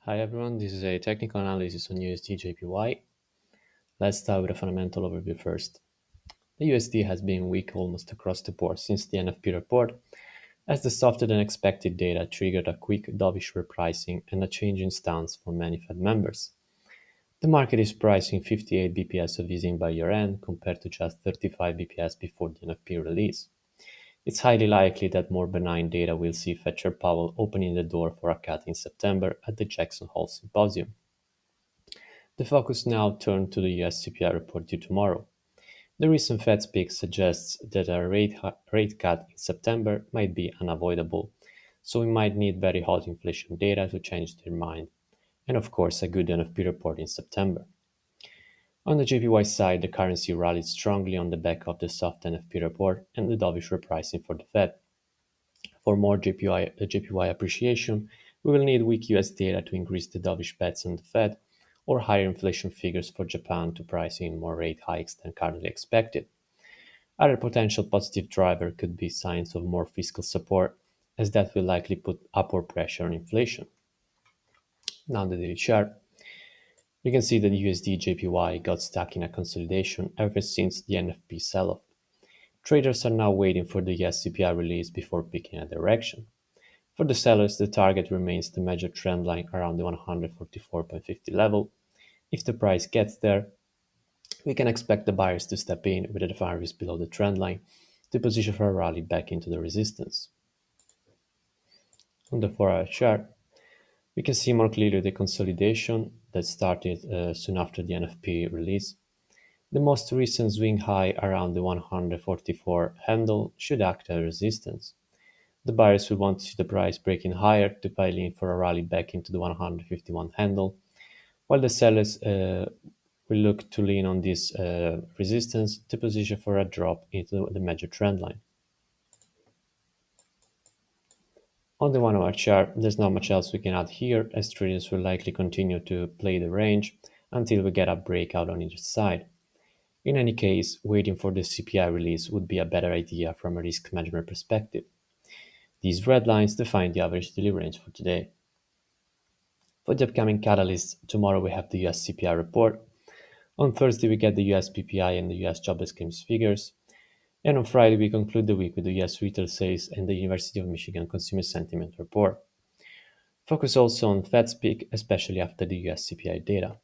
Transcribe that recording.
Hi everyone, this is a technical analysis on USDJPY. Let's start with a fundamental overview first. The USD has been weak almost across the board since the NFP report, as the softer than expected data triggered a quick dovish repricing and a change in stance for many Fed members. The market is pricing 58 bps of easing by year end compared to just 35 bps before the NFP release. It's highly likely that more benign data will see Fed Chair Powell opening the door for a cut in September at the Jackson Hole Symposium. The focus now turned to the US CPI report due tomorrow. The recent Fed speak suggests that a rate cut in September might be unavoidable, so we might need very hot inflation data to change their mind, and of course a good NFP report in September. On the JPY side, the currency rallied strongly on the back of the soft NFP report and the dovish repricing for the Fed. For more JPY appreciation, we will need weak US data to increase the dovish bets on the Fed, or higher inflation figures for Japan to price in more rate hikes than currently expected. Other potential positive driver could be signs of more fiscal support, as that will likely put upward pressure on inflation. Now the daily chart. We can see that USD JPY got stuck in a consolidation ever since the NFP sell-off. Traders are now waiting for the US CPI release before picking a direction. For the sellers, the target remains the major trend line around the 144.50 level. If the price gets there, we can expect the buyers to step in with the risk below the trend line to position for a rally back into the resistance. On the 4-hour chart, we can see more clearly the consolidation that started soon after the NFP release. The most recent swing high around the 144 handle should act as resistance. The buyers will want to see the price breaking higher to pile in for a rally back into the 151 handle, while the sellers will look to lean on this resistance to position for a drop into the major trend line. On the 1 hour chart, there's not much else we can add here, as traders will likely continue to play the range until we get a breakout on either side. In any case, waiting for the CPI release would be a better idea from a risk management perspective. These red lines define the average daily range for today. For the upcoming catalysts, tomorrow we have the US CPI report. On Thursday, we get the US PPI and the US jobless claims figures. And on Friday, we conclude the week with the US retail sales and the University of Michigan consumer sentiment report. Focus also on Fed speak, especially after the US CPI data.